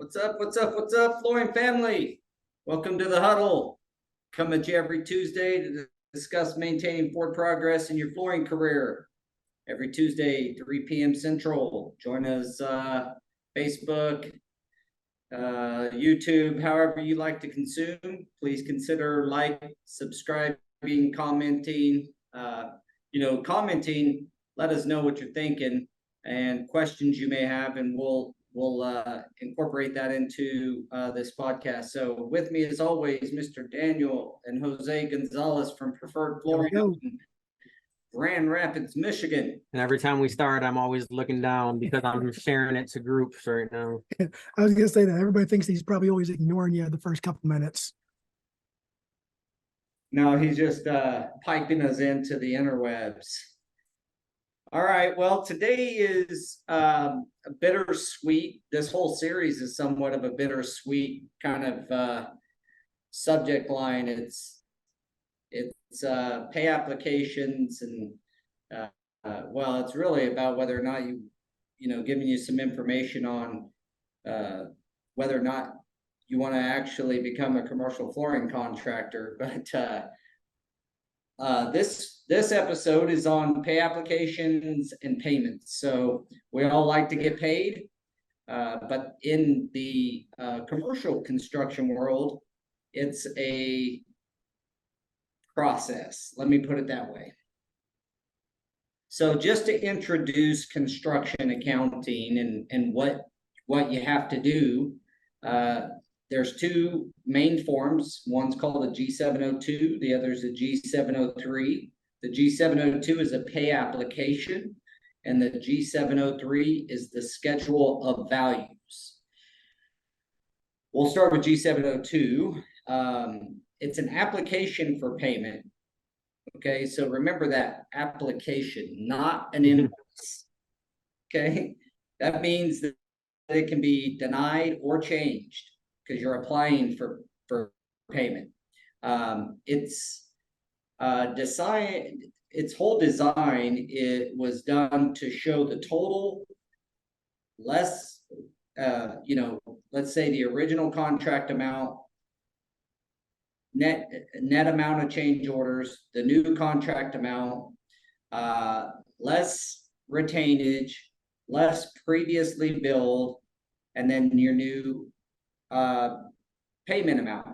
What's up? What's up? What's up, flooring family? Welcome to the huddle. Come at you every Tuesday to discuss maintaining forward progress in your flooring career. Every Tuesday, 3 p.m. Central. Join us Facebook, YouTube, however you like to consume. Please consider subscribing, commenting. Commenting. Let us know what you're thinking and questions you may have, and we'll incorporate that into this podcast. So with me as always, Mr. Daniel and Jose Gonzalez from Preferred Flooring, Grand Rapids, Michigan. And every time we start, I'm always looking down because I'm sharing it to groups right now. I was gonna say that everybody thinks he's probably always ignoring you the first couple minutes. No, he's just piping us into the interwebs. All right, well, today is a bittersweet. This whole series is somewhat of a bittersweet kind of subject line. It's pay applications, and well, it's really about whether or not giving you some information on whether or not you want to actually become a commercial flooring contractor. But this episode is on pay applications and payments. So we all like to get paid, but in the commercial construction world, it's a process. Let me put it that way. So just to introduce construction accounting and what you have to do, there's two main forms. One's called a G702, the other is a G703. The G702 is a pay application, and the G703 is the schedule of values. We'll start with G702. It's an application for payment. Okay, so remember that, application, not an invoice. Okay, that means that it can be denied or changed because you're applying for payment. Its whole design, it was done to show the total less, let's say the original contract amount, net amount of change orders, the new contract amount, less retainage, less previously billed, and then your new payment amount.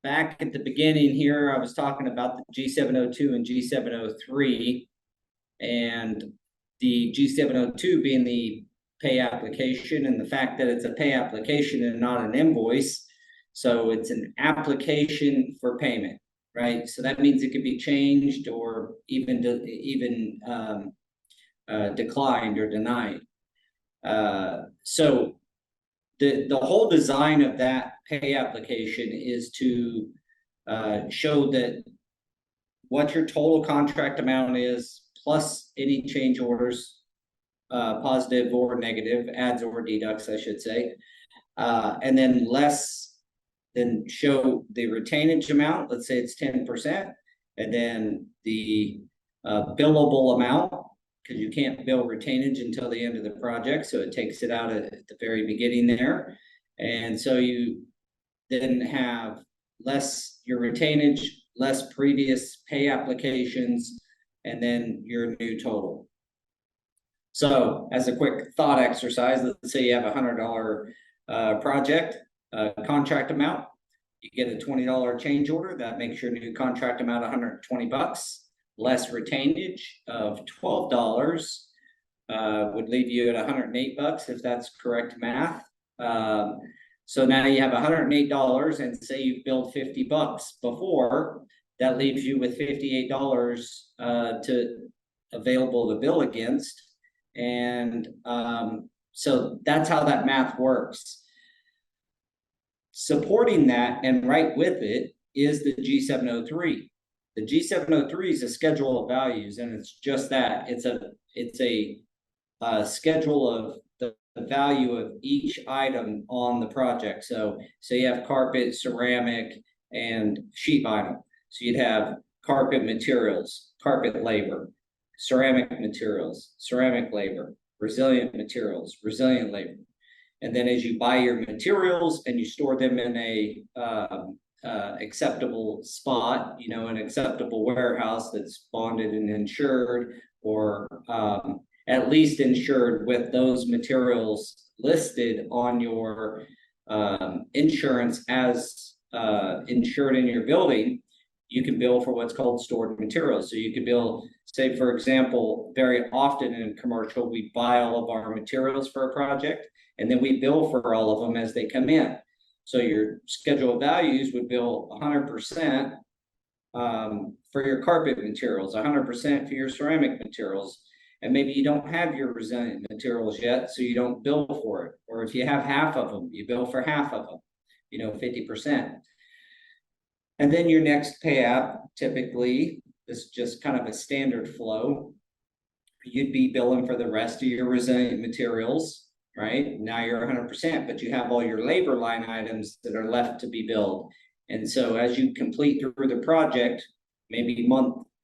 Back at the beginning here, I was talking about the G702 and G703, and the G702 being the pay application, and the fact that it's a pay application and not an invoice. So it's an application for payment, right? So that means it could be changed or even declined or denied. So the whole design of that pay application is to show that what your total contract amount is, plus any change orders, positive or negative, adds or deducts, I should say, and then show the retainage amount. Let's say it's 10%, and then the billable amount, because you can't bill retainage until the end of the project, so it takes it out at the very beginning there. And so you then have less your retainage, less previous pay applications, and then your new total. So as a quick thought exercise, let's say you have a $100 project contract amount. You get a $20 change order. That makes your new contract amount $120. Less retainage of $12 would leave you at $108 if that's correct math. So now you have $108, and say you've billed $50 before, that leaves you with $58 available to bill against. And so that's how that math works. Supporting that and right with it is the G703. The G703 is a schedule of values, and it's just that. It's a schedule of the value of each item on the project. So you have carpet, ceramic, and sheet vinyl. So you'd have carpet materials, carpet labor, ceramic materials, ceramic labor, resilient materials, resilient labor. And then as you buy your materials and you store them in a acceptable spot, you know, an acceptable warehouse that's bonded and insured, or at least insured with those materials listed on your insurance as insured in your building, you can bill for what's called stored materials. So you can bill, say, for example, very often in commercial, we buy all of our materials for a project, and then we bill for all of them as they come in. So your schedule of values would bill 100% for your carpet materials, 100% for your ceramic materials. And maybe you don't have your resilient materials yet, so you don't bill for it. Or if you have half of them, you bill for half of them, you know, 50%. And then your next pay app, typically, this is just kind of a standard flow. You'd be billing for the rest of your resilient materials, right? Now you're 100%, but you have all your labor line items that are left to be billed. And so as you complete through the project, maybe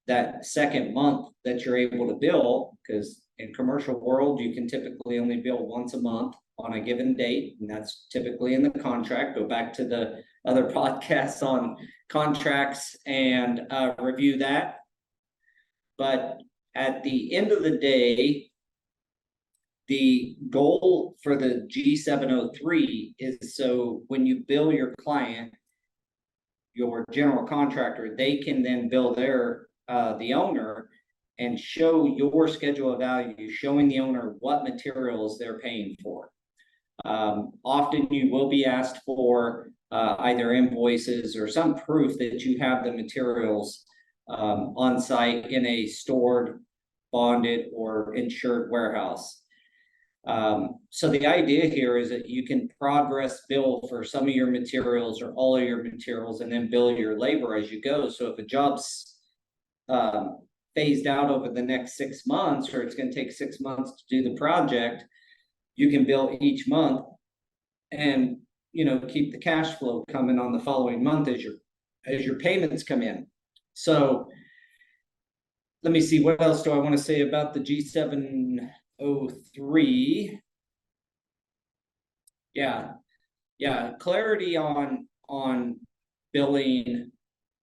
that second month that you're able to bill, because in commercial world, you can typically only bill once a month on a given date, and that's typically in the contract. Go back to the other podcasts on contracts and review that. But at the end of the day, the goal for the G703 is so when you bill your client, your general contractor, they can then bill their the owner and show your schedule of value, showing the owner what materials they're paying for. Often you will be asked for either invoices or some proof that you have the materials on site in a stored, bonded, or insured warehouse. So the idea here is that you can progress bill for some of your materials or all of your materials, and then bill your labor as you go. So if a job's phased out over the next 6 months, or it's going to take 6 months to do the project, you can bill each month and, you know, keep the cash flow coming on the following month as your payments come in. So let me see, what else do I want to say about the G703? Yeah, clarity on billing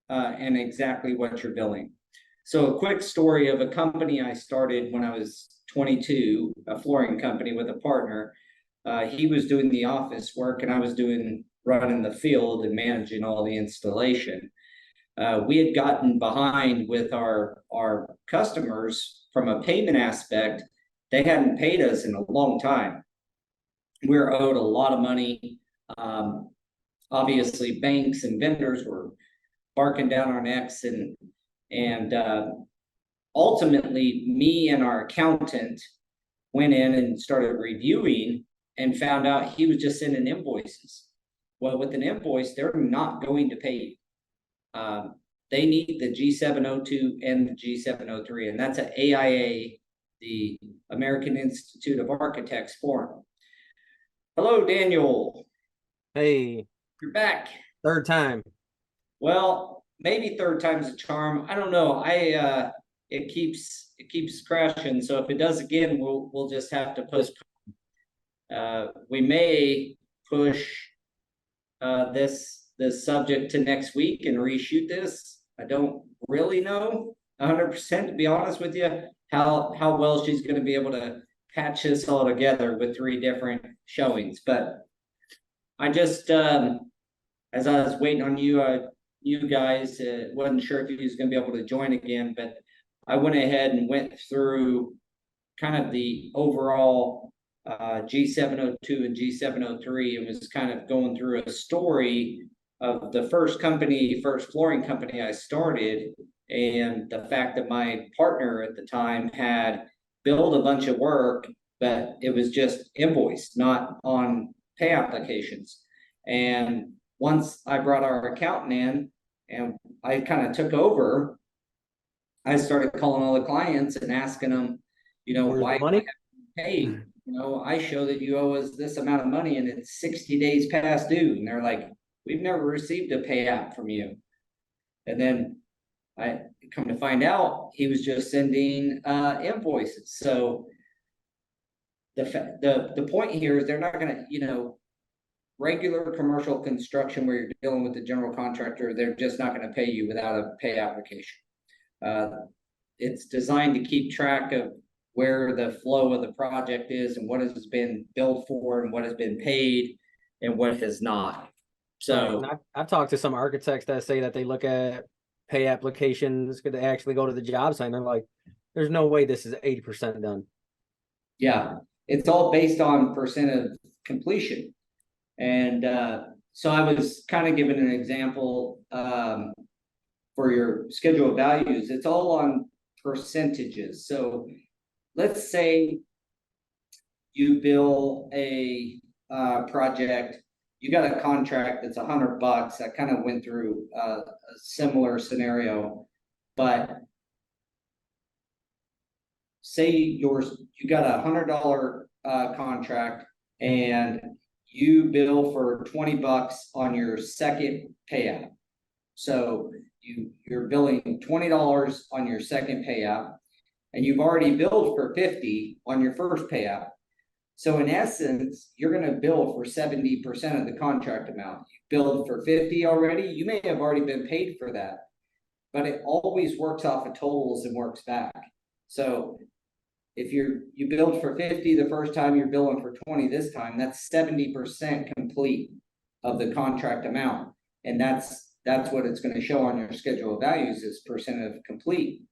and exactly what you're billing. So a quick story of a company I started when I was 22, a flooring company with a partner. He was doing the office work and I was running the field and managing all the installation. We had gotten behind with our customers from a payment aspect. They hadn't paid us in a long time. We were owed a lot of money. Obviously, banks and vendors were barking down our necks, and ultimately, me and our accountant went in and started reviewing and found out he was just sending invoices. Well, with an invoice, they're not going to pay you. They need the G702 and the G703, and that's an AIA, the American Institute of Architects form. Hello, Daniel. Hey, You're back. third time. Well, maybe third time's a charm. I don't know. It keeps crashing. So if it does again, we'll just have to postpone. We may push this subject to next week and reshoot this. I don't really know 100%, to be honest with you, how well she's going to be able to patch this all together with 3 different showings. But I just, as I was waiting on you guys, wasn't sure if you was going to be able to join again, but I went ahead and went through kind of the overall G702 and G703 and was kind of going through a story of the first flooring company I started, and the fact that my partner at the time had billed a bunch of work, but it was just invoiced, not on pay applications. And once I brought our accountant in and I kind of took over, I started calling all the clients and asking them, you know, Where's why the money? hey, you know, I show that you owe us this amount of money and it's 60 days past due. And they're like, we've never received a pay app from you. And then I come to find out he was just sending invoices. So the point here is they're not gonna, regular commercial construction where you're dealing with the general contractor, they're just not gonna pay you without a pay application. It's designed to keep track of where the flow of the project is and what has been billed for and what has been paid and what has not. So And I've talked to some architects that say that they look at pay applications, could they actually go to the job site, and they're like, there's no way this is 80% done. yeah, it's all based on percent of completion. And so I was kind of given an example for your schedule of values. It's all on percentages. So let's say you bill a project, you got a contract that's $100. I kind of went through a similar scenario, but say you got a $100 contract and you bill for $20 on your second payout. So you're billing $20 on your second payout, and you've already billed for $50 on your first payout. So in essence, you're going to bill for 70% of the contract amount. You billed for $50 already. You may have already been paid for that, but it always works off of totals and works back. So if you billed for $50 the first time, you're billing for $20 this time, that's 70% complete of the contract amount. And that's what it's going to show on your schedule of values is percent of complete.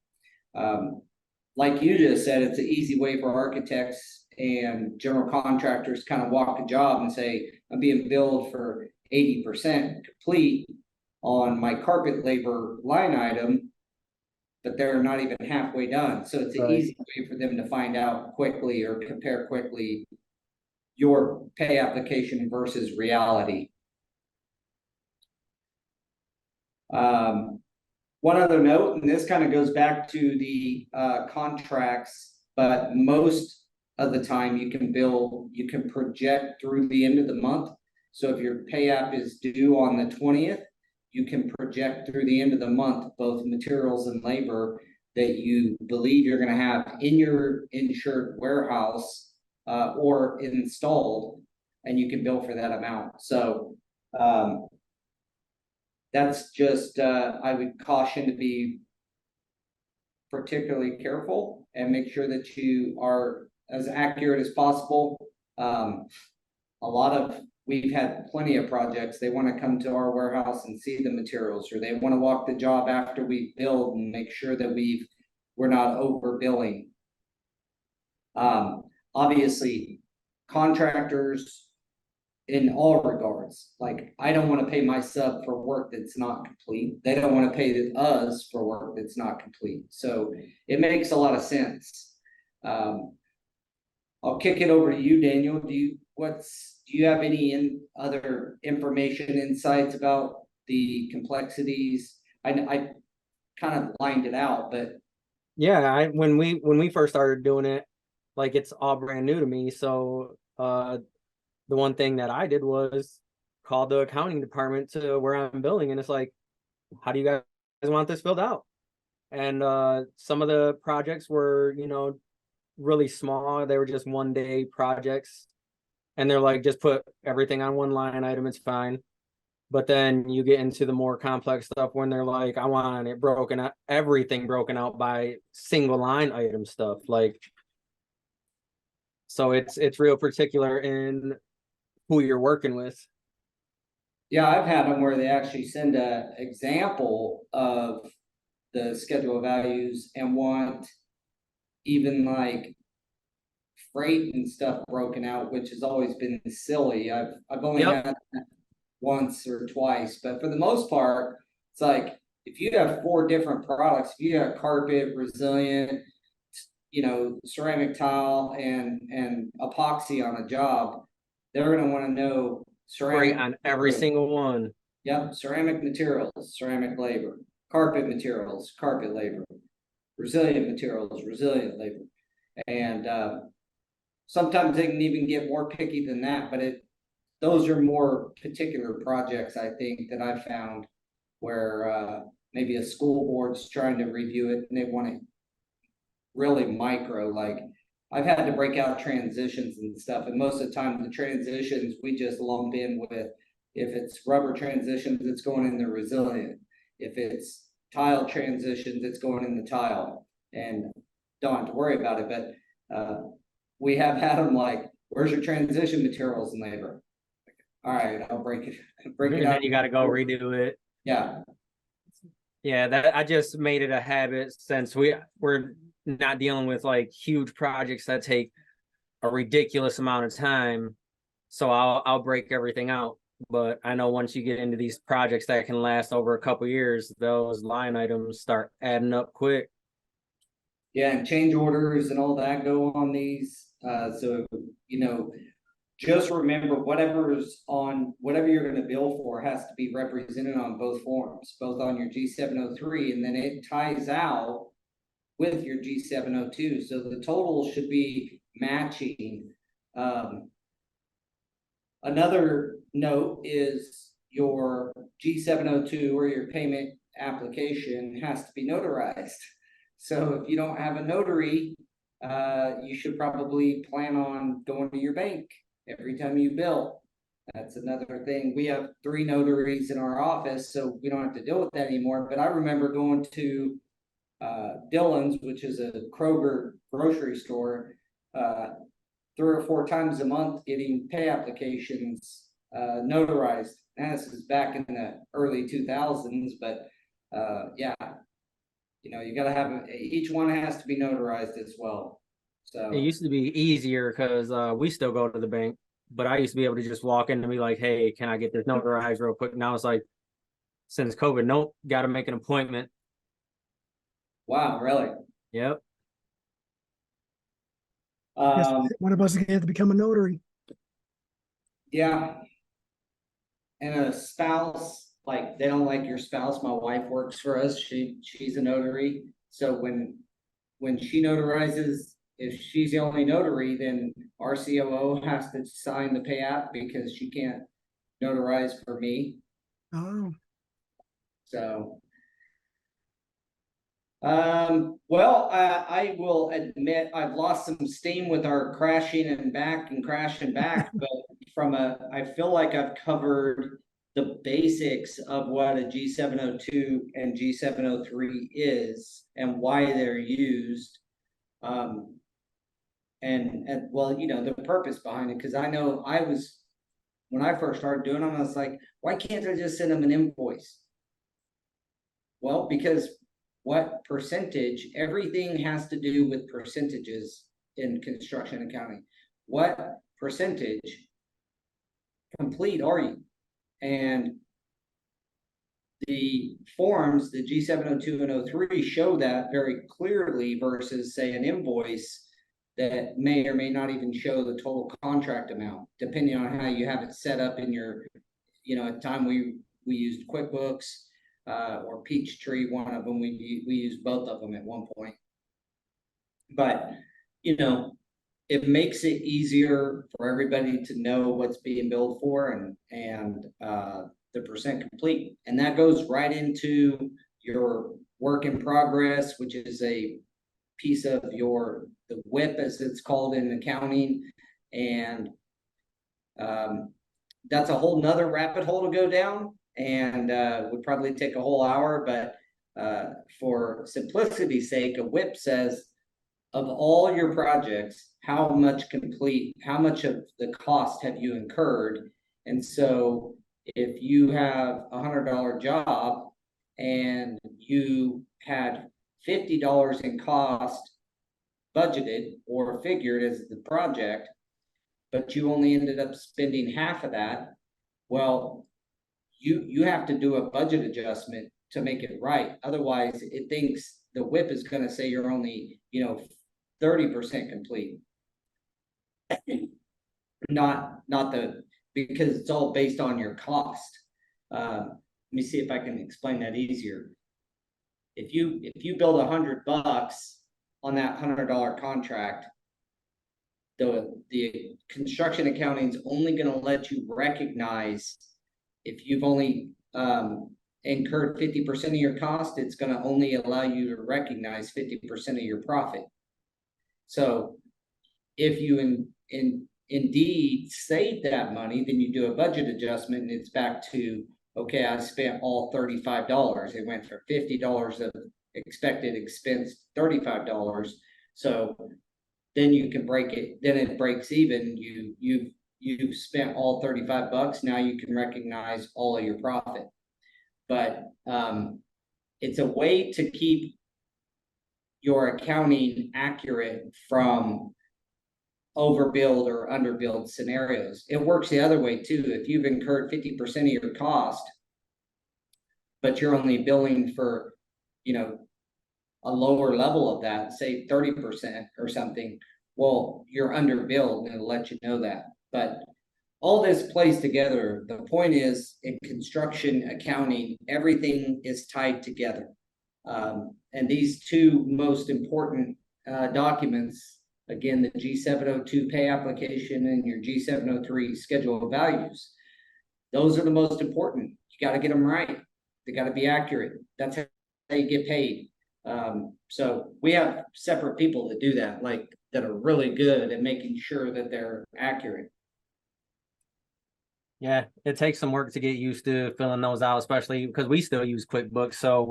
Like you just said, it's an easy way for architects and general contractors kind of walk a job and say, I'm being billed for 80% complete on my carpet labor line item, but they're not even halfway done. So it's an easy way for them to find out quickly or compare quickly your pay application versus reality. One other note, and this kind of goes back to the contracts, but most of the time you can project through the end of the month. So if your pay app is due on the 20th, you can project through the end of the month, both materials and labor that you believe you're going to have in your insured warehouse or installed, and you can bill for that amount. So that's just, I would caution to be particularly careful and make sure that you are as accurate as possible. We've had plenty of projects. They want to come to our warehouse and see the materials, or they want to walk the job after we build and make sure that we're not overbilling. Obviously, contractors in all regards, like I don't want to pay my sub for work that's not complete. They don't want to pay us for work that's not complete. So it makes a lot of sense. I'll kick it over to you, Daniel. Do you have any other information, insights about the complexities? I kind of lined it out, but yeah, when we first started doing it, like it's all brand new to me. So the one thing that I did was call the accounting department to where I'm building, and it's like, how do you guys want this filled out? And some of the projects were, really small. They were just 1-day projects. And they're like, just put everything on one line item, it's fine. But then you get into the more complex stuff when they're like, I want it broken out, everything broken out by single line item stuff. Like, so it's real particular in who you're working with. Yeah, I've had them where they actually send an example of the schedule of values and want even like freight and stuff broken out, which has always been silly. I've only had that once or twice, but for the most part, it's like if you have 4 different products, if you have carpet, resilient, ceramic tile and epoxy on a job, they're going to want to know ceramic on every single one. Yep, ceramic materials, ceramic labor, carpet materials, carpet labor, resilient materials, resilient labor. And sometimes they can even get more picky than that, but those are more particular projects, I think, that I've found where maybe a school board's trying to review it and they want it really micro, like I've had to break out transitions and stuff, and most of the time the transitions we just lump in with, if it's rubber transitions, it's going in the resilient. If it's tile transitions, it's going in the tile, and don't have to worry about it. But we have had them like, where's your transition materials and labor? All right, I'll break it And out. then you got to go redo it. Yeah. Yeah, that I just made it a habit since we're not dealing with like huge projects that take a ridiculous amount of time. So I'll break everything out. But I know once you get into these projects that can last over a couple years, those line items start adding up quick. Yeah, and change orders and all that go on these. So, just remember whatever you're going to bill for has to be represented on both forms, both on your G703, and then it ties out with your G702. So the total should be matching. Another note is your G702 or your payment application has to be notarized. So if you don't have a notary, you should probably plan on going to your bank every time you bill. That's another thing. We have 3 notaries in our office, so we don't have to deal with that anymore. But I remember going to Dillon's, which is a Kroger grocery store, 3 or 4 times a month, getting pay applications notarized. And this is back in the early 2000s, but yeah, you got to have each one has to be notarized as well. So it used to be easier because we still go to the bank, but I used to be able to just walk in and be like, hey, can I get this notarized real quick? Now it's like, since COVID, nope, got to make an appointment. Wow, really? Yep. Yes, one of us is gonna have to become a notary. Yeah. And a spouse, like they don't like your spouse. My wife works for us. She's a notary. So when she notarizes, if she's the only notary, then our COO has to sign the pay app because she can't notarize for me. Oh, So well, I will admit I've lost some steam with our crashing back, but I feel like I've covered the basics of what a G702 and G703 is and why they're used. And well, the purpose behind it, because I know when I first started doing them, I was like, why can't I just send them an invoice? Well, because what percentage, everything has to do with percentages in construction accounting. What percentage complete are you? And the forms, the G702 and 03 show that very clearly versus say an invoice that may or may not even show the total contract amount, depending on how you have it set up in your, at the time we used QuickBooks, or Peachtree, one of them. We used both of them at one point. But it makes it easier for everybody to know what's being billed for and the percent complete. And that goes right into your work in progress, which is a piece of the WIP, as it's called in accounting. And that's a whole nother rabbit hole to go down, and would probably take a whole hour, but for simplicity's sake, a WIP says of all your projects, how much of the cost have you incurred? And so if you have $100 job and you had $50 in cost budgeted or figured as the project, but you only ended up spending half of that, well, you have to do a budget adjustment to make it right. Otherwise, it thinks the WIP is going to say you're only, 30% complete. Because it's all based on your cost. Let me see if I can explain that easier. If you build $100 on that $100 contract, the construction accounting is only going to let you recognize if you've only incurred 50% of your cost. It's going to only allow you to recognize 50% of your profit. So if you indeed save that money, then you do a budget adjustment and it's back to, okay, I spent all $35. It went from $50 of expected expense, $35. So then you can break it, then it breaks even. You've spent all $35. Now you can recognize all of your profit. But it's a way to keep your accounting accurate from overbilled or underbilled scenarios. It works the other way too. If you've incurred 50% of your cost, but you're only billing for, a lower level of that, say 30% or something, well, you're underbilled and it'll let you know that. But all this plays together. The point is, in construction accounting, everything is tied together. And these two most important documents, again, the G702 pay application and your G703 schedule of values, those are the most important. You got to get them right. They got to be accurate. That's how you get paid. So we have separate people that do that, that are really good at making sure that they're accurate. Yeah, it takes some work to get used to filling those out, especially because we still use QuickBooks. So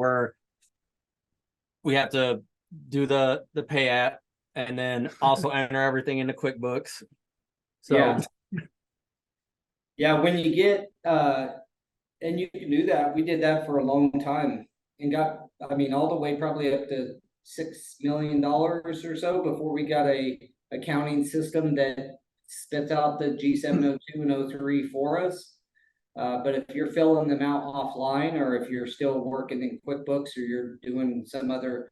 we have to do the pay app and then also enter everything into QuickBooks. So yeah, when you get and you can do that. We did that for a long time and got, all the way probably up to $6 million or so before we got a accounting system that spits out the G702 and 03 for us. But if you're filling them out offline, or if you're still working in QuickBooks, or you're doing some other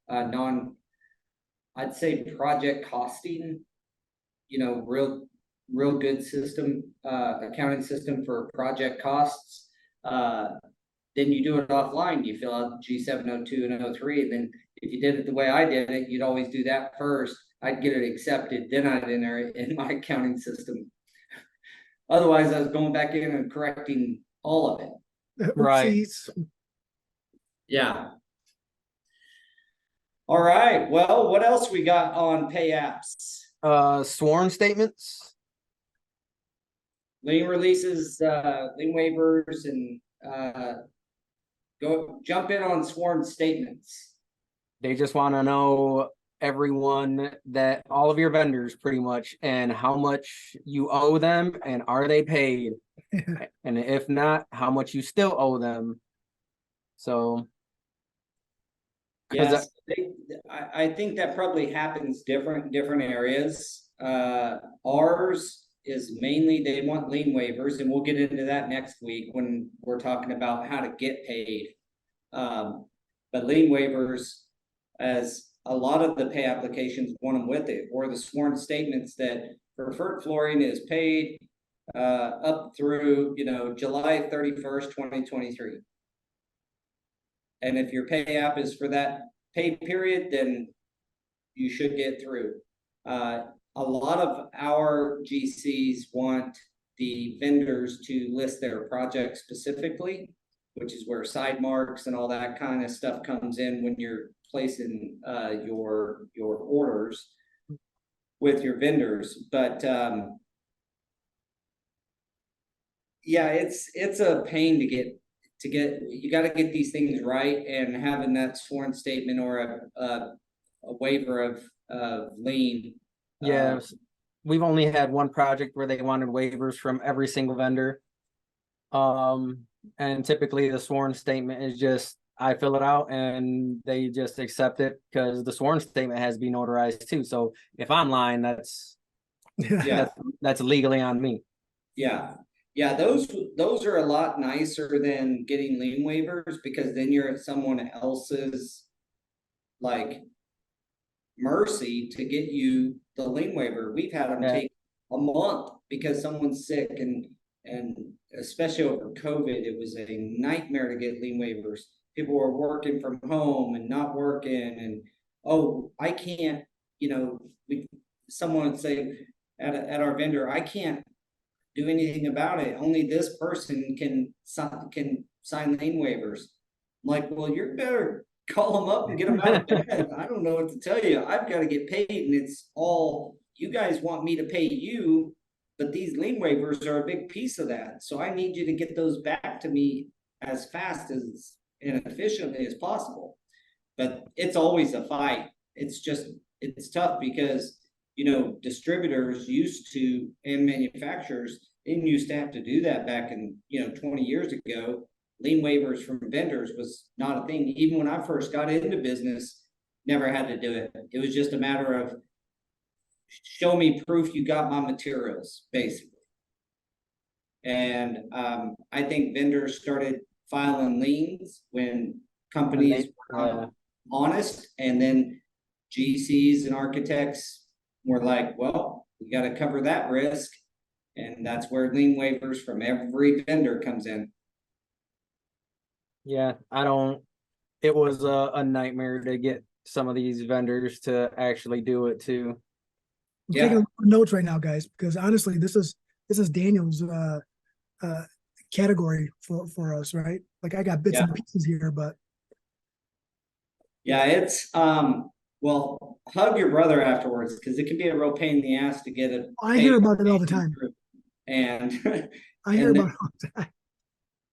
I'd say project costing, real good system, accounting system for project costs, then you do it offline. You fill out G702 and 03, and then if you did it the way I did it, you'd always do that first. I'd get it accepted, then I'd enter it in my accounting system. Otherwise, I was going back in and correcting all of it. Right. Oopsies. Yeah. All right. Well, what else we got on pay apps? Sworn statements, Lien releases, lien waivers, and jump in on sworn statements. they just want to know all of your vendors pretty much, and how much you owe them, and are they paid? And if not, how much you still owe them. So yes, I think that probably happens different areas. Ours is mainly they want lien waivers, and we'll get into that next week when we're talking about how to get paid. But lien waivers, as a lot of the pay applications want them with it, or the sworn statements that preferred flooring is paid up through July 31st, 2023. And if your pay app is for that pay period, then you should get through. A lot of our GCs want the vendors to list their project specifically, which is where side marks and all that kind of stuff comes in when you're placing your orders with your vendors. But yeah, it's a pain to get. You got to get these things right, and having that sworn statement or a waiver of lien. yeah, we've only had one project where they wanted waivers from every single vendor. And typically the sworn statement is just, I fill it out and they just accept it, because the sworn statement has to be notarized too. So if I'm lying, that's legally on me. Yeah, those are a lot nicer than getting lien waivers, because then you're at someone else's mercy to get you the lien waiver. We've had them take a month because someone's sick, and especially over COVID, it was a nightmare to get lien waivers. People were working from home and not working, and I can't, someone would say at our vendor, I can't do anything about it. Only this person can sign lien waivers. I'm like, well, you better call them up and get them out of bed. I don't know what to tell you. I've got to get paid, and it's all you guys want me to pay you, but these lien waivers are a big piece of that. So I need you to get those back to me as fast as and efficiently as possible. But it's always a fight. It's tough because, distributors used to, and manufacturers didn't used to have to do that back in, 20 years ago. Lien waivers from vendors was not a thing. Even when I first got into business, never had to do it. It was just a matter of show me proof you got my materials, basically. And I think vendors started filing liens when companies were honest, and then GCs and architects were like, well, we got to cover that risk. And that's where lien waivers from every vendor comes in. Yeah, it was a nightmare to get some of these vendors to actually do it too. I'm taking notes right now, guys, because honestly, this is Daniel's category for us, right? Like I got bits and pieces here, but yeah, it's well, hug your brother afterwards, because it can be a real pain in the ass to get it. I hear about it all the time. And I hear about it all the time.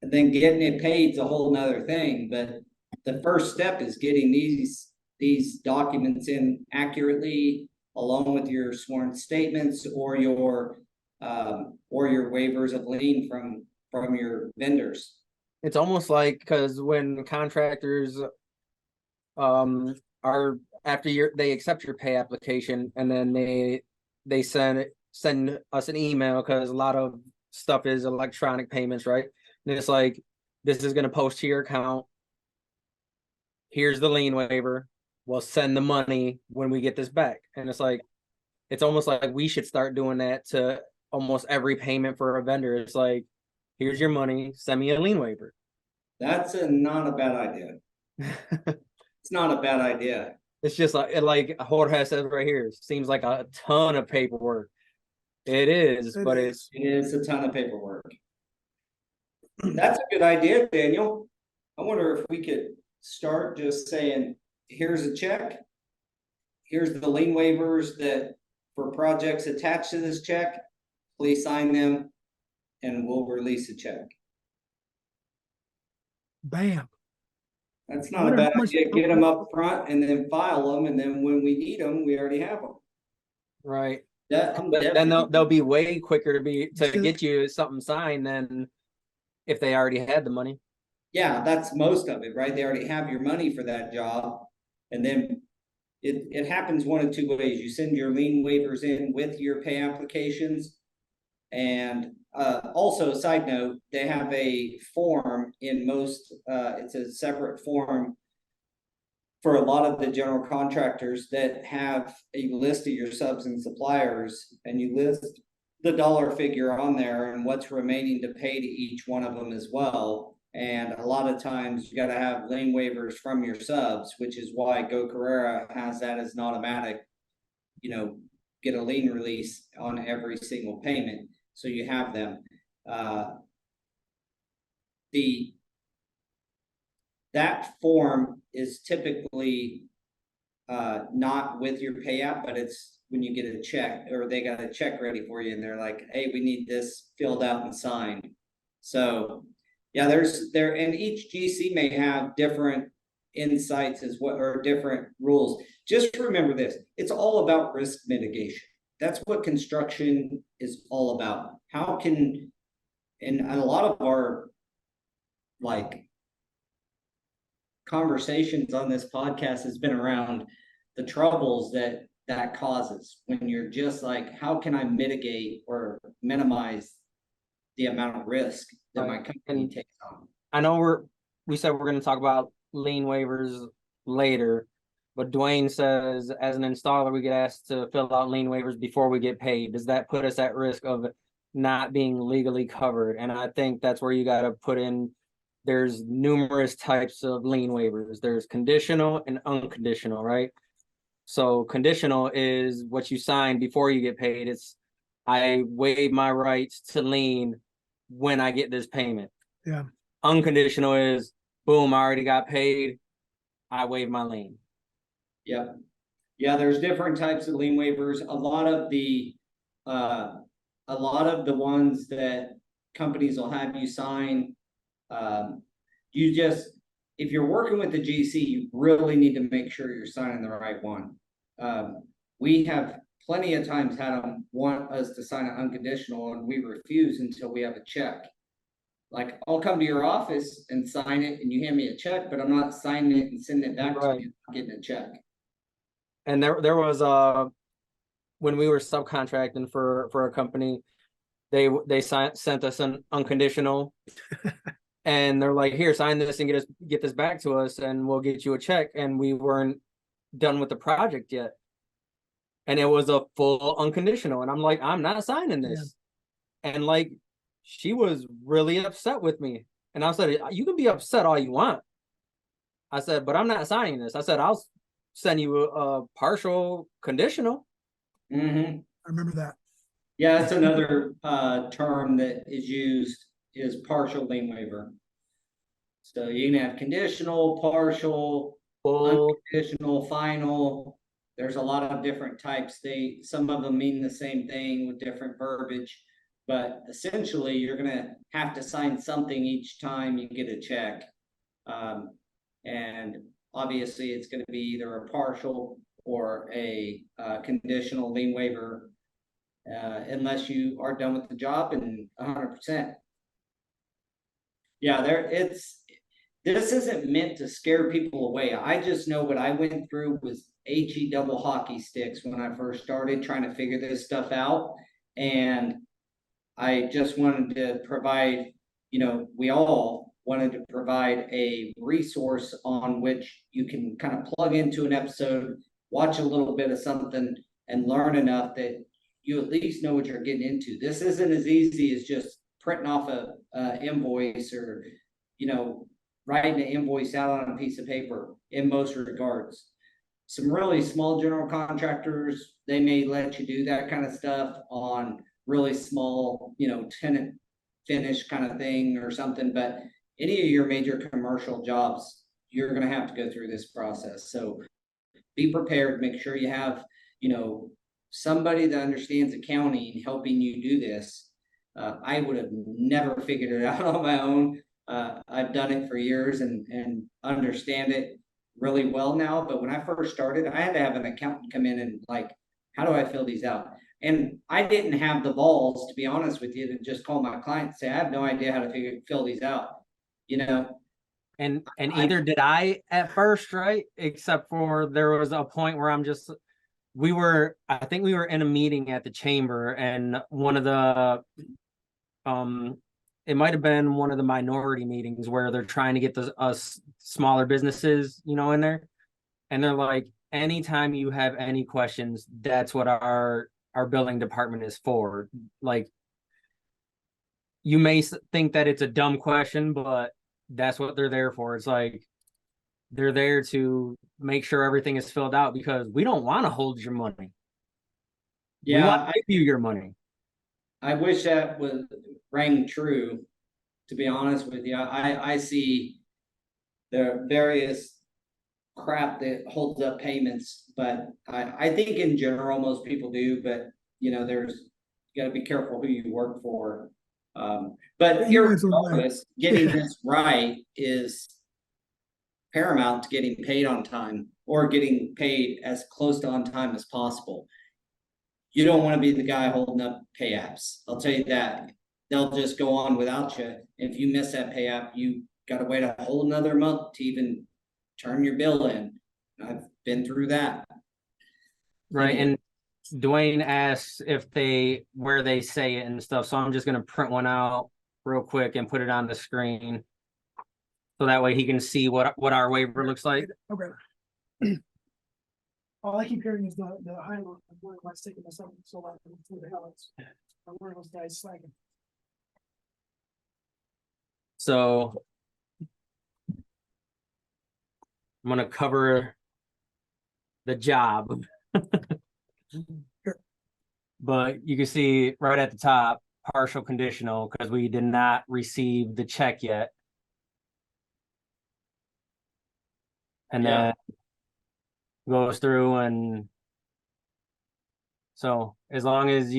And then getting it paid is a whole nother thing. But the first step is getting these documents in accurately, along with your sworn statements or your waivers of lien from your vendors. It's almost like, because when contractors are they accept your pay application, and then they send us an email, because a lot of stuff is electronic payments, right? And it's like, this is going to post to your account. Here's the lien waiver. We'll send the money when we get this back. And it's like, it's almost like we should start doing that to almost every payment for a vendor. It's like, here's your money, send me a lien waiver. That's not a bad idea. It's not a bad idea. It's just like Jorge says right here, seems like a ton of paperwork. It is, but it is a ton of paperwork. That's a good idea, Daniel. I wonder if we could start just saying, here's a check. Here's the lien waivers that for projects attached to this check. Please sign them and we'll release a check. Bam. That's not a bad idea. Get them up front and then file them. And then when we need them, we already have them. Right. Then they'll be way quicker to get you something signed than if they already had the money. Yeah, that's most of it, right? They already have your money for that job. And then it happens one of two ways. You send your lien waivers in with your pay applications. And also, side note, they have a form in most, it's a separate form for a lot of the general contractors that have a list of your subs and suppliers, and you list the dollar figure on there and what's remaining to pay to each one of them as well. And a lot of times you got to have lien waivers from your subs, which is why Go Carrera has that as an automatic, get a lien release on every single payment. So you have them. That form is typically not with your pay app, but it's when you get a check, or they got a check ready for you and they're like, hey, we need this filled out and signed. So yeah, and each GC may have different insights or different rules. Just remember this, it's all about risk mitigation. That's what construction is all about. And a lot of our conversations on this podcast has been around the troubles that causes when you're just like, how can I mitigate or minimize the amount of risk that my company takes on? I know we said we're going to talk about lien waivers later, but Dwayne says, as an installer, we get asked to fill out lien waivers before we get paid. Does that put us at risk of not being legally covered? And I think that's where you got to put in, there's numerous types of lien waivers. There's conditional and unconditional, right? So conditional is what you sign before you get paid. It's, I waive my rights to lien when I get this payment. Yeah. Unconditional is, boom, I already got paid. I waive my lien. Yep. Yeah, there's different types of lien waivers. A lot of the ones that companies will have you sign, you just, if you're working with the GC, you really need to make sure you're signing the right one. We have plenty of times had them want us to sign an unconditional and we refuse until we have a check. Like, I'll come to your office and sign it and you hand me a check, but I'm not signing it and sending it back to you, I'm getting a check. And there was when we were subcontracting for a company, they sent us an unconditional, and they're like, here, sign this and get this back to us, and we'll get you a check. And we weren't done with the project yet, and it was a full unconditional, and I'm like, I'm not signing this. And like, she was really upset with me, and I said, you can be upset all you want. I said, but I'm not signing this. I said, I'll send you a partial conditional. I remember that. Yeah, that's another term that is used, is partial lien waiver. So you can have conditional, partial, Full, unconditional, final. There's a lot of different types. Some of them mean the same thing with different verbiage, but essentially you're gonna have to sign something each time you get a check. And obviously it's gonna be either a partial or a conditional lien waiver, unless you are done with the job and 100%. Yeah, this isn't meant to scare people away. I just know what I went through was HE double hockey sticks when I first started trying to figure this stuff out. And I just wanted to provide, we all wanted to provide a resource on which you can kind of plug into an episode, watch a little bit of something, and learn enough that you at least know what you're getting into. This isn't as easy as just printing off a invoice or, writing an invoice out on a piece of paper in most regards. Some really small general contractors, they may let you do that kind of stuff on really small, tenant finish kind of thing or something. But any of your major commercial jobs, you're going to have to go through this process. So be prepared, make sure you have, somebody that understands accounting helping you do this. I would have never figured it out on my own. I've done it for years and understand it really well now. But when I first started, I had to have an accountant come in and like, how do I fill these out? And I didn't have the balls, to be honest with you, to just call my client and say, I have no idea how to fill these out, And either did I at first, right? Except for there was a point where I think we were in a meeting at the chamber, and one of the it might have been one of the minority meetings where they're trying to get the smaller businesses, in there. And they're like, anytime you have any questions, that's what our billing department is for. Like, you may think that it's a dumb question, but that's what they're there for. It's like, they're there to make sure everything is filled out, because we don't want to hold your money. Yeah, we want to give you your money. I wish that rang true, to be honest with you. I see the various crap that holds up payments, but I think in general most people do, but you got to be careful who you work for. But regardless, getting this right is paramount to getting paid on time, or getting paid as close to on time as possible. You don't want to be the guy holding up pay apps. I'll tell you that. They'll just go on without you. If you miss that pay app, you got to wait a whole another month to even turn your bill in. I've been through that. Right. And Dwayne asks where they say it and stuff. So I'm just going to print one out real quick and put it on the screen, so that way he can see what our waiver looks like. Okay. All I keep hearing is the high note. I'm worried about sticking myself so loud through the helmets. I'm worried those guys slacking. So I'm going to cover the job. But you can see right at the top, partial conditional, because we did not receive the check yet. And then goes through, and so as long as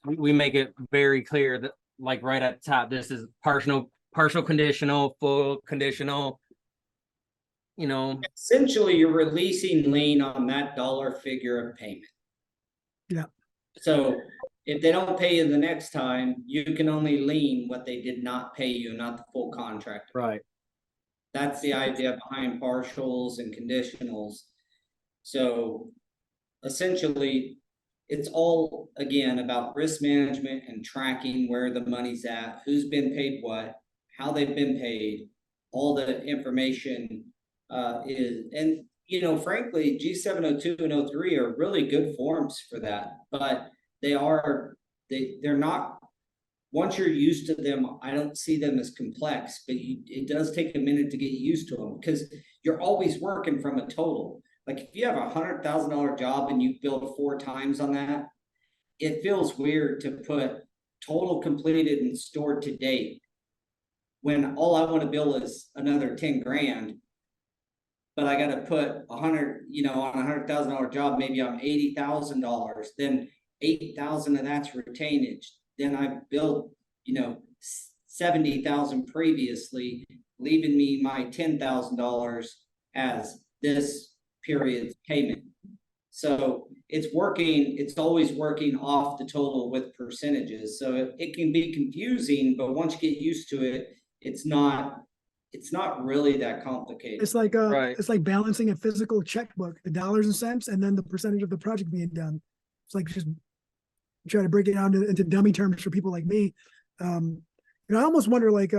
we make it very clear that, like, right at the top, this is partial conditional, full conditional, Essentially, you're releasing lien on that dollar figure of payment. Yeah. So if they don't pay you the next time, you can only lien what they did not pay you, not the full contract. right. That's the idea behind partials and conditionals. So essentially, it's all, again, about risk management and tracking where the money's at, who's been paid what, how they've been paid, all the information is, and frankly, G702 and 03 are really good forms for that, but they're not, once you're used to them, I don't see them as complex, but it does take a minute to get used to them because you're always working from a total. Like if you have $100,000 job and you build 4 times on that, it feels weird to put total completed and stored to date when all I want to bill is another 10 grand. But I got to put 100, on $100,000 job, maybe I'm $80,000. Then 8,000 of that's retainage. Then I built, 70,000 previously, leaving me my $10,000 as this period's payment. So it's always working off the total with percentages. So it can be confusing, but once you get used to it, it's not really that complicated. It's like Right. it's like balancing a physical checkbook, the dollars and cents, and then the percentage of the project being done. It's like just try to break it down into dummy terms for people like me. I almost wonder, like,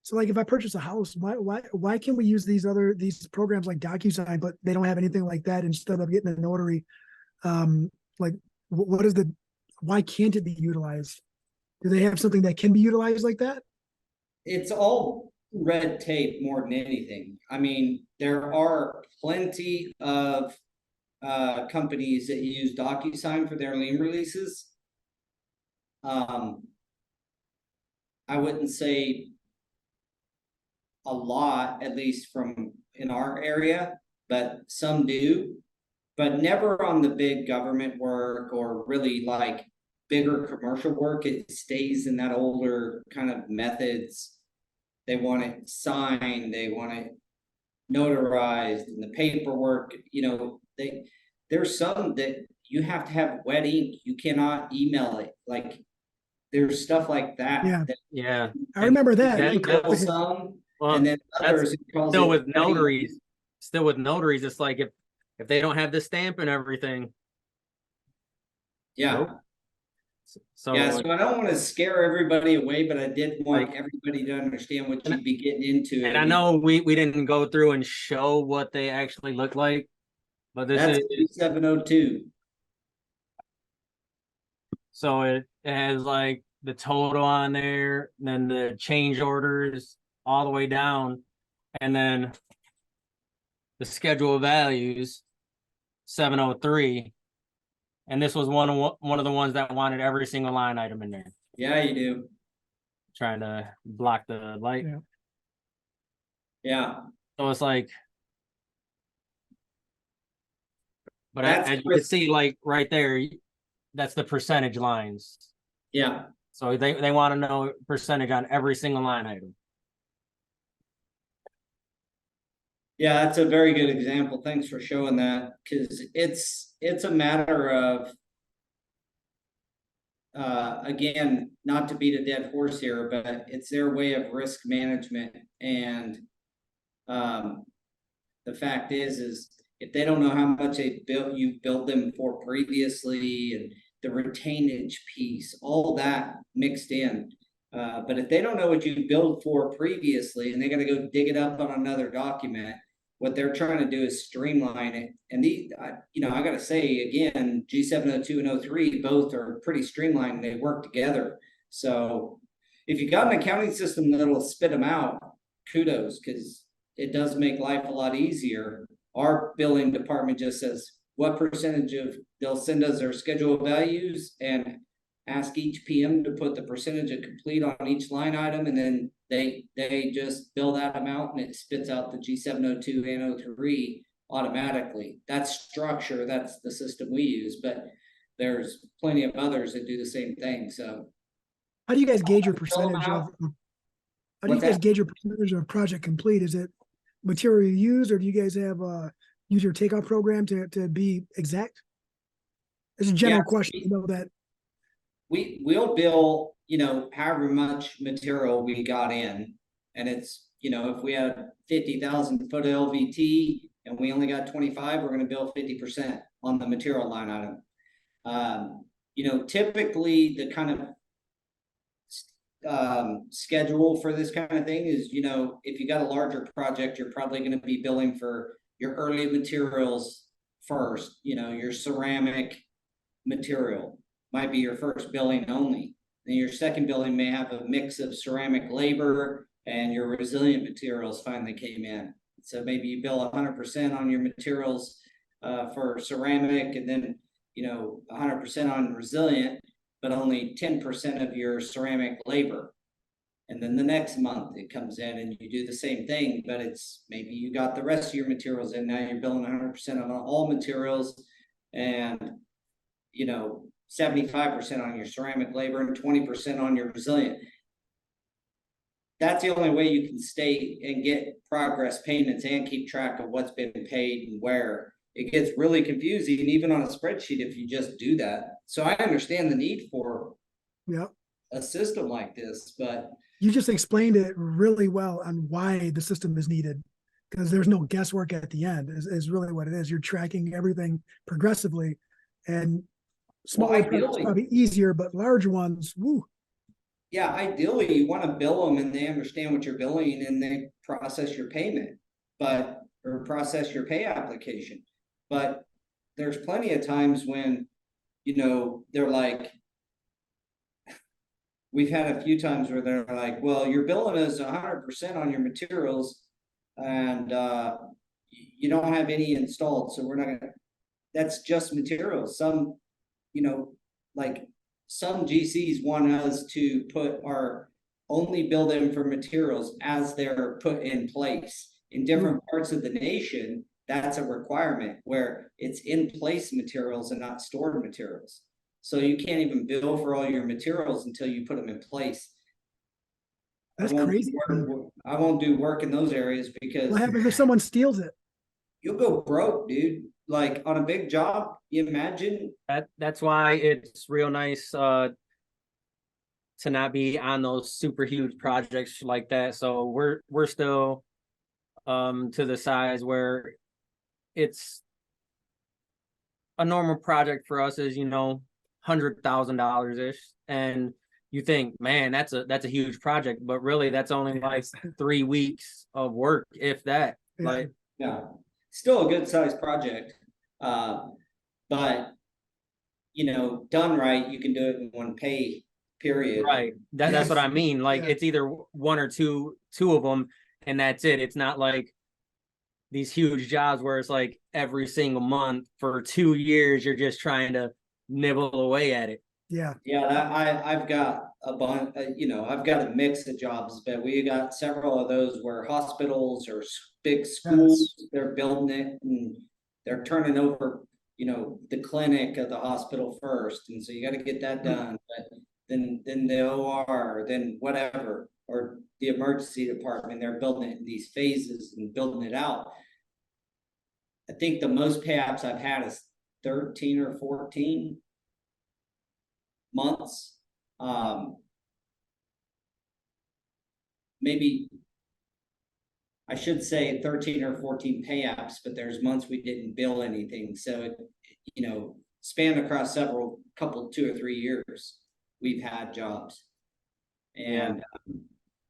so like if I purchase a house, why can we use these programs like DocuSign, but they don't have anything like that instead of getting a notary? Like, why can't it be utilized? Do they have something that can be utilized like that? It's all red tape more than anything. I mean, there are plenty of companies that use DocuSign for their lien releases. I wouldn't say a lot, at least from in our area, but some do, but never on the big government work or really like bigger commercial work. It stays in that older kind of methods. They want it signed, they want it notarized, and the paperwork, there's some that you have to have wet ink. You cannot email it. Like there's stuff like that. Yeah. Yeah. I remember that. Some, Well, and then others still with notaries. Still with notaries, it's like if they don't have the stamp and everything. Yeah. Nope. So I don't want to scare everybody away, but I did want everybody to understand what you'd be getting into. And I know we didn't go through and show what they actually look like, but this is 702. So it has like the total on there, then the change orders all the way down, and then the schedule of values 703. And this was one of the ones that wanted every single line item in there. Yeah, you do. Trying to block the light. Yeah. So it's like, but as you can see, like right there, that's the percentage lines. Yeah. So they want to know percentage on every single line item. Yeah, that's a very good example. Thanks for showing that, because it's a matter of again, not to beat a dead horse here, but it's their way of risk management. And the fact is if they don't know how much you've built them for previously, and the retainage piece, all that mixed in. But if they don't know what you built for previously, and they got to go dig it up on another document, what they're trying to do is streamline it. And I got to say again, G702 and 03 both are pretty streamlined. They work together. So if you got an accounting system that'll spit them out, kudos, because it does make life a lot easier. Our billing department just says what percentage they'll send us their schedule of values and ask each PM to put the percentage of complete on each line item, and then they just bill that amount, and it spits out the G702 and 03 automatically. That's structure, that's the system we use, but there's plenty of others that do the same thing, so. How do you guys gauge your Fill 'em percentage out. of, how do you What's guys that? gauge your percentage of project complete? Is it material you use, or do you guys have a user takeout program to be exact? It's a general Yeah, question, you know, that, We'll bill, however much material we got in. And it's, if we had 50,000 foot of LVT and we only got 25, we're gonna bill 50% on the material line item. Typically the kind of schedule for this kind of thing is, if you got a larger project, you're probably going to be billing for your early materials first, your ceramic material might be your first billing only. Then your second billing may have a mix of ceramic labor and your resilient materials finally came in. So maybe you bill 100% on your materials for ceramic, and then 100% on resilient, but only 10% of your ceramic labor. And then the next month it comes in and you do the same thing, but it's maybe you got the rest of your materials in, now you're billing 100% on all materials, and 75% on your ceramic labor and 20% on your resilient. That's the only way you can stay and get progress payments and keep track of what's been paid and where. It gets really confusing, even on a spreadsheet, if you just do that. So I understand the need for yeah. a system like this, but You just explained it really well on why the system is needed, because there's no guesswork at the end is really what it is. You're tracking everything progressively, and smaller projects probably easier, but large ones, woo. Yeah, ideally you want to bill them and they understand what you're billing and they process your payment, or process your pay application. But there's plenty of times when, they're like, we've had a few times where they're like, well, you're billing us 100% on your materials and you don't have any installed. So we're not gonna, that's just materials. Some, like some GCs want us to only bill them for materials as they're put in place. In different parts of the nation, that's a requirement where it's in place materials and not stored materials. So you can't even bill for all your materials until you put them in place. That's crazy. I won't do work in those areas because what happens if someone steals it? You'll go broke, dude. Like on a big job, you imagine. That's why it's real nice to not be on those super huge projects like that. So we're still to the size where it's a normal project for us is $100,000 ish, and you think, man, that's a huge project, but really that's only like 3 weeks of work, if that. Yeah. Like, yeah, still a good sized project, but done right, you can do it in one pay period. right. That's what I mean. Like, it's either one or two of them, and that's it. It's not like these huge jobs where it's like every single month for 2 years you're just trying to nibble away at it. Yeah. I've got a bunch, I've got a mix of jobs, but we got several of those where hospitals or big schools, they're building it and they're turning over, the clinic of the hospital first. And so you got to get that done. But then the OR, then whatever, or the emergency department, they're building it in these phases and building it out. I think the most pay apps I've had is 13 or 14 months. Maybe I should say 13 or 14 pay apps, but there's months we didn't bill anything. So it, spanned across couple 2 or 3 years, we've had jobs, and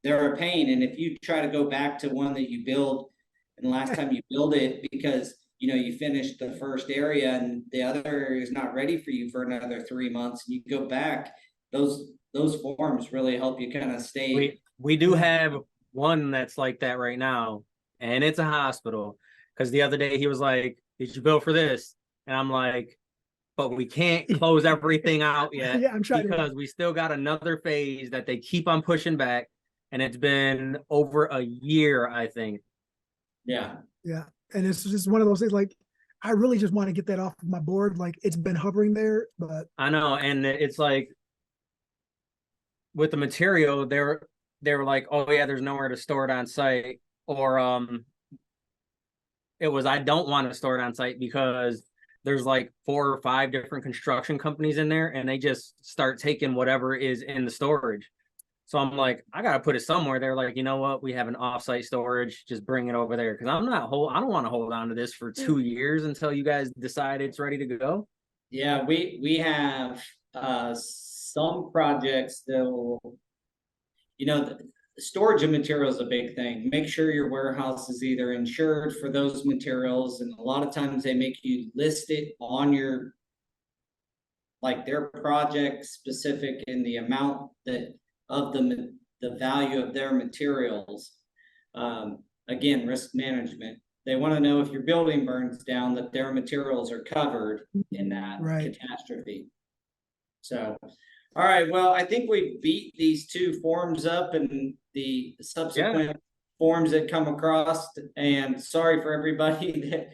they're a pain. And if you try to go back to one that you build and the last time you build it, because you finished the first area and the other area is not ready for you for another 3 months, and you go back, those forms really help you kind of stay. We do have one that's like that right now, and it's a hospital, because the other day he was like, did you bill for this? And I'm like, but we can't close everything out yet. Yeah, I'm trying because we still got another phase that they keep on pushing back, and it's been over a year, I think. Yeah. Yeah. And it's just one of those things like, I really just want to get that off of my board. Like it's been hovering there, but I know, and it's like with the material, they were like, oh yeah, there's nowhere to store it on site, or it was I don't want to store it on site because there's like 4 or 5 different construction companies in there, and they just start taking whatever is in the storage. So I'm like, I gotta put it somewhere. They're like, you know what? We have an offsite storage. Just bring it over there because I don't want to hold on to this for 2 years until you guys decide it's ready to go. Yeah, we have some projects that will, the storage of materials is a big thing. Make sure your warehouse is either insured for those materials, and a lot of times they make you list it on your, like their project specific in the amount that of the value of their materials. Again, risk management. They want to know if your building burns down that their materials are covered in that catastrophe. So, all right, well, I think we beat these 2 forms up and the subsequent forms that come across, and sorry for everybody that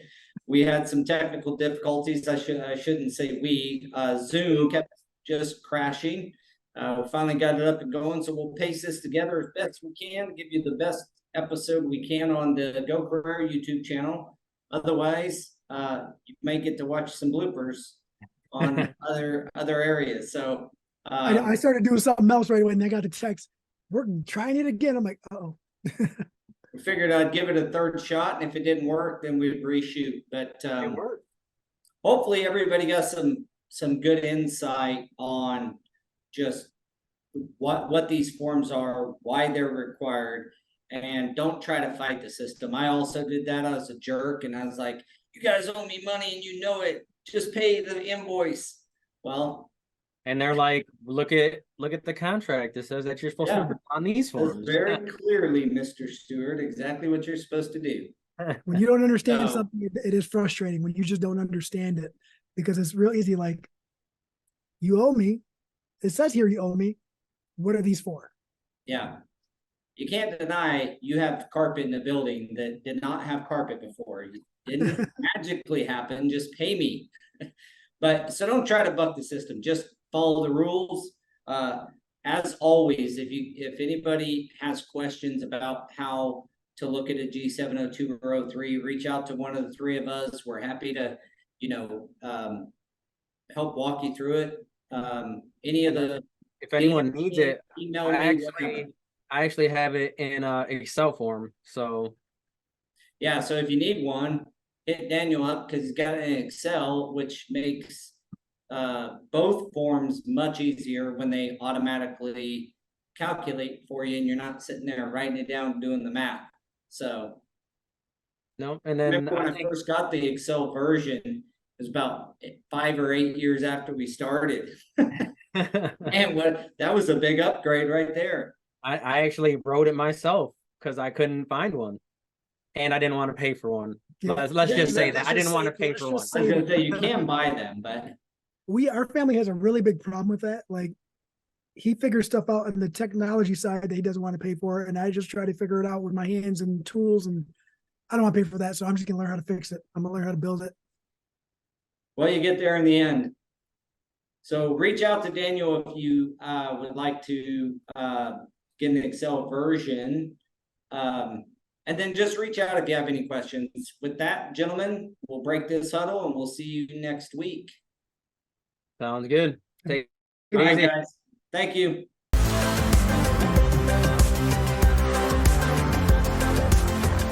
we had some technical difficulties. I shouldn't say we. Zoom kept just crashing. We finally got it up and going, so we'll pace this together as best we can, give you the best episode we can on the Go Career YouTube channel. Otherwise, you may get to watch some bloopers on other areas. So I started doing something else right away, and I got a text. We're trying it again. I'm like, uh-oh. We figured I'd give it a 3rd shot, and if it didn't work, then we'd reshoot. But It worked. hopefully everybody got some good insight on just what these forms are, why they're required, and don't try to fight the system. I also did that. I was a jerk, and I was like, you guys owe me money and you know it. Just pay the invoice. Well, and they're like, look at the contract. It says that you're supposed to put on these forms. Very clearly, Mr. Stewart, exactly what you're supposed to do. When you don't understand something, it is frustrating when you just don't understand it, because it's real easy. Like, you owe me. It says here you owe me. What are these for? Yeah. You can't deny you have carpet in the building that did not have carpet before. It didn't magically happen. Just pay me. But so don't try to buck the system. Just follow the rules. As always, if anybody has questions about how to look at a G702 or 03, reach out to one of the 3 of us. We're happy to, help walk you through it. Any of the, if anyone needs it, email me. I actually have it in Excel form. So yeah, so if you need one, hit Daniel up because he's got it in Excel, which makes both forms much easier when they automatically calculate for you and you're not sitting there writing it down doing the math. So no, and then when I first got the Excel version, it was about 5 or 8 years after we started. And that was a big upgrade right there. I actually wrote it myself because I couldn't find one, and I didn't want to pay for one. Yeah. Let's just say that I didn't want to pay for one. I was gonna say you can buy them, but our family has a really big problem with that. Like, he figures stuff out on the technology side that he doesn't want to pay for, and I just try to figure it out with my hands and tools, and I don't want to pay for that, so I'm just gonna learn how to fix it. I'm gonna learn how to build it. Well, you get there in the end. So reach out to Daniel if you would like to get an Excel version. And then just reach out if you have any questions. With that, gentlemen, we'll break this huddle and we'll see you next week. Sounds good. Take it All right, easy. guys. Thank you.